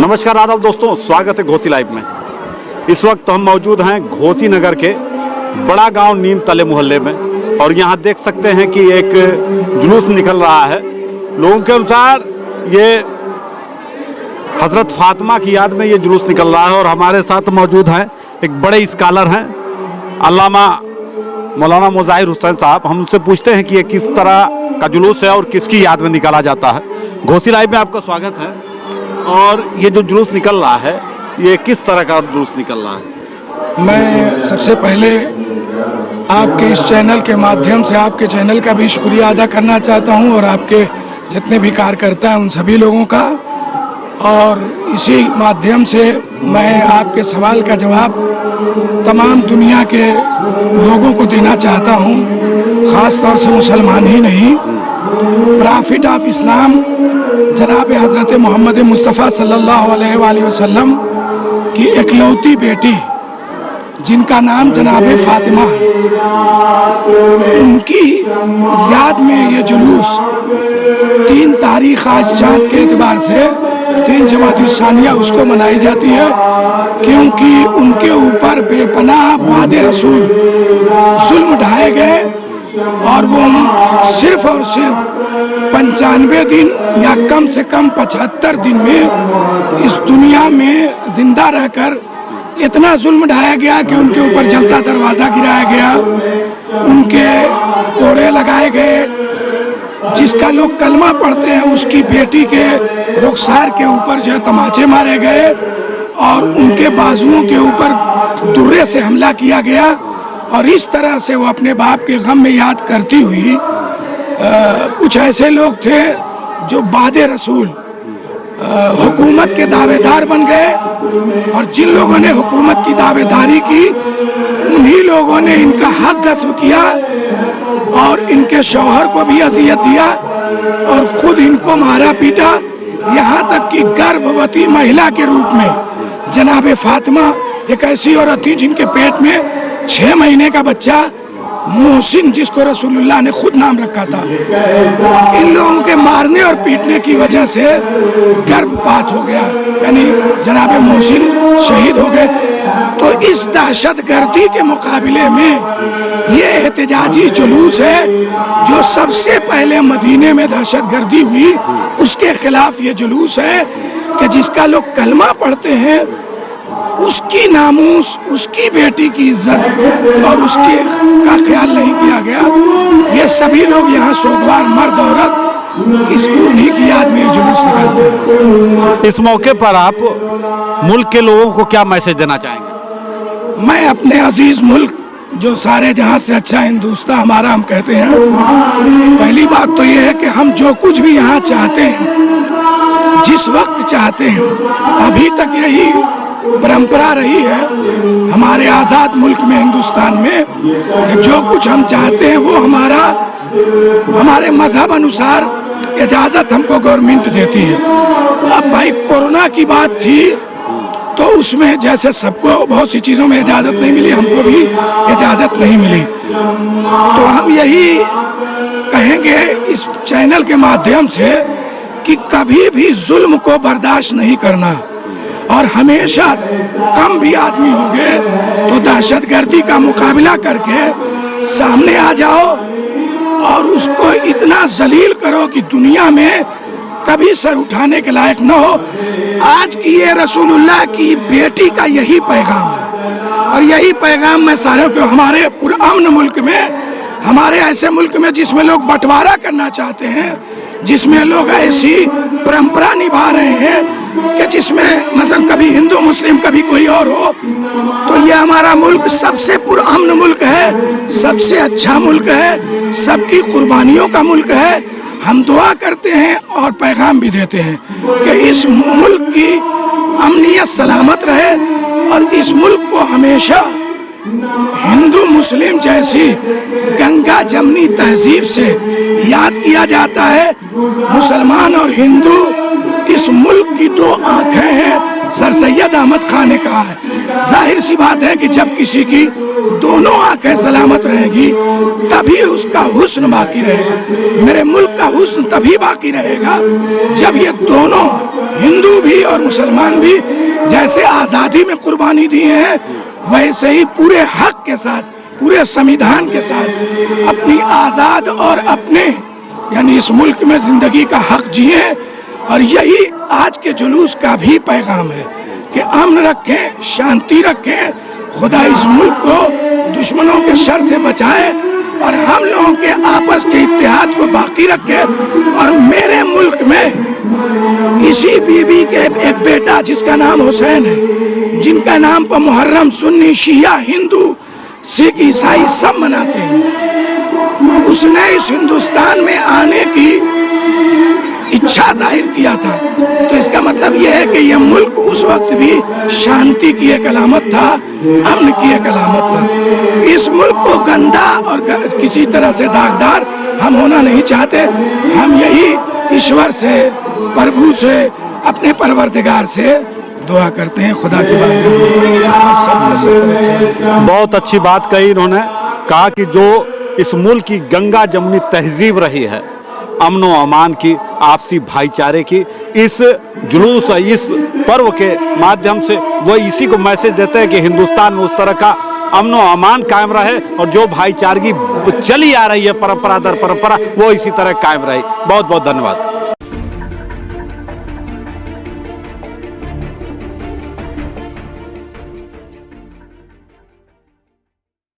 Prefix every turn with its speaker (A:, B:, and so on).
A: नमस्कार आदाब दोस्तों, स्वागत है घोसी लाइव में। इस वक्त हम मौजूद हैं घोसी नगर के बड़ा गांव नीम तले मोहल्ले में और यहां देख सकते हैं कि एक जुलूस निकल रहा है। लोगों के अनुसार ये हजरत फातिमा की याद में ये जुलूस निकल रहा है और हमारे साथ मौजूद हैं एक बड़े स्कॉलर हैं अल्लामा मौलाना मुजाहिर हुसैन साहब। हम उनसे पूछते हैं कि ये किस तरह का जुलूस है और किसकी याद में निकाला जाता है। घोसी लाइव में आपका स्वागत है। और ये जो जुलूस निकल रहा है, ये किस तरह का जुलूस निकल रहा है?
B: मैं सबसे पहले आपके इस चैनल के माध्यम से आपके चैनल का भी शुक्रिया अदा करना चाहता हूं और आपके जितने भी कार्यकर्ता हैं उन सभी लोगों का। और इसी माध्यम से मैं आपके सवाल का जवाब तमाम दुनिया के लोगों को देना चाहता हूं, ख़ास तौर से मुसलमान ही नहीं। प्रॉफिट ऑफ इस्लाम जनाब हज़रत मोहम्मद मुस्तफ़ा सल्लल्लाहु अलैहि वसल्लम की इकलौती बेटी जिनका नाम जनाब फातिमा है, उनकी याद में ये जुलूस 3 तारीख आज चाँद के एतबार से 3 जमात-उस-सानिया उसको मनाई जाती है, क्योंकि उनके ऊपर बेपनाह वादे रसूल जुल्म ढाए गए और वो सिर्फ और सिर्फ 95 दिन या कम से कम 75 दिन में इस दुनिया में जिंदा रहकर इतना जुल्म ढाया गया कि उनके ऊपर जलता दरवाज़ा गिराया गया, उनके कोड़े लगाए गए। जिसका लोग कलमा पढ़ते हैं उसकी बेटी के रुखसार के ऊपर जो है तमाचे मारे गए और उनके बाजुओं के ऊपर दुर्रे से हमला किया गया। और इस तरह से वो अपने बाप के गम में याद करती हुई कुछ ऐसे लोग थे जो बादे रसूल हुकूमत के दावेदार बन गए और जिन लोगों ने हुकूमत की दावेदारी की उन्हीं लोगों ने इनका हक गस्ब किया और इनके शौहर को भी अजियत दिया और खुद इनको मारा पीटा। यहाँ तक कि गर्भवती महिला के रूप में जनाब फातिमा एक ऐसी औरत थी जिनके पेट में 6 महीने का बच्चा मोहसिन, जिसको रसूलुल्लाह ने खुद नाम रखा था, इन लोगों के मारने और पीटने की वजह से गर्भपात हो गया, यानी जनाब मोहसिन शहीद हो गए। तो इस दहशतगर्दी के मुकाबले में ये एहतजाजी जुलूस है जो सबसे पहले मदीने में दहशतगर्दी हुई, उसके खिलाफ ये जुलूस है कि जिसका लोग कलमा पढ़ते हैं उसकी नामूस, उसकी बेटी की इज्जत और उसके का ख्याल नहीं किया गया। ये सभी लोग यहाँ सोगवार मर्द औरत इस उन्हीं की याद में जुलूस निकालते हैं।
A: इस मौके पर आप मुल्क के लोगों को क्या मैसेज देना चाहेंगे?
B: मैं अपने अजीज मुल्क जो सारे जहाँ से अच्छा हिंदुस्तान हमारा हम कहते हैं, पहली बात तो ये है कि हम जो कुछ भी यहाँ चाहते हैं, जिस वक्त चाहते हैं, अभी तक यही परंपरा रही है हमारे आज़ाद मुल्क में हिंदुस्तान में कि जो कुछ हम चाहते हैं वो हमारे मजहब अनुसार इजाज़त हमको गवर्नमेंट देती है। अब भाई कोरोना की बात थी तो उसमें जैसे सबको बहुत सी चीज़ों में इजाज़त नहीं मिली, हमको भी इजाज़त नहीं मिली। तो हम यही कहेंगे इस चैनल के माध्यम से कि कभी भी जुल्म को बर्दाश्त नहीं करना और हमेशा कम भी आदमी हो गए तो दहशतगर्दी का मुकाबला करके सामने आ जाओ और उसको इतना जलील करो कि दुनिया में कभी सर उठाने के लायक न हो। आज की ये रसूलुल्लाह की बेटी का यही पैगाम है और यही पैगाम मैं सारे को हमारे पूरे अमन मुल्क में, हमारे ऐसे मुल्क में जिसमें लोग बंटवारा करना चाहते हैं, जिसमें लोग ऐसी परंपरा निभा रहे हैं कि जिसमें मसलन कभी हिंदू मुस्लिम कभी कोई और हो, तो ये हमारा मुल्क सबसे पुरअमन मुल्क है, सबसे अच्छा मुल्क है, सबकी कुर्बानियों का मुल्क है। हम दुआ करते हैं और पैगाम भी देते हैं कि इस मुल्क की अमनियत सलामत रहे और इस मुल्क को हमेशा हिंदू मुस्लिम जैसी गंगा जमनी तहजीब से याद किया जाता है। मुसलमान और हिंदू इस मुल्क की 2 आंखें हैं, सर सैयद अहमद खान ने कहा है। जाहिर सी बात है कि जब किसी की दोनों आंखें सलामत रहेगी तभी उसका हुस्न बाकी रहेगा। मेरे मुल्क का हुस्न तभी बाकी रहेगा जब ये दोनों, हिंदू भी और मुसलमान भी, जैसे आज़ादी में कुर्बानी दी है वैसे ही पूरे हक के साथ, पूरे संविधान के साथ अपनी आज़ाद और अपने यानी इस मुल्क में जिंदगी का हक जिए। और यही आज के जुलूस का भी पैगाम है कि अमन रखें, शांति रखें, खुदा इस मुल्क को दुश्मनों के शर से बचाए और हम लोगों के आपस के इत्तेहाद को बाकी रखे। और मेरे मुल्क में इसी बीवी के एक बेटा जिसका नाम हुसैन है, जिनका नाम पर मुहर्रम सुन्नी शिया हिंदू सिख ईसाई सब मनाते हैं, उसने इस हिंदुस्तान में आने की इच्छा जाहिर किया था। तो इसका मतलब यह है कि यह मुल्क उस वक्त भी शांति की एक अलामत था, अमन की एक अलामत था। इस मुल्क को गंदा और किसी तरह से दागदार हम होना नहीं चाहते। हम यही ईश्वर से, प्रभु से, अपने परवरदिगार से दुआ करते हैं, खुदा की बात।
A: बहुत अच्छी बात कही इन्होंने, कहा कि जो इस मुल्क की गंगा जमुनी तहजीब रही है, अमन व अमान की, आपसी भाईचारे की, इस जुलूस और इस पर्व के माध्यम से वो इसी को मैसेज देते हैं कि हिंदुस्तान में उस तरह का अमन व अमान कायम रहे और जो भाईचारगी चली आ रही है परंपरा दर परंपरा वो इसी तरह कायम रहे। बहुत बहुत धन्यवाद।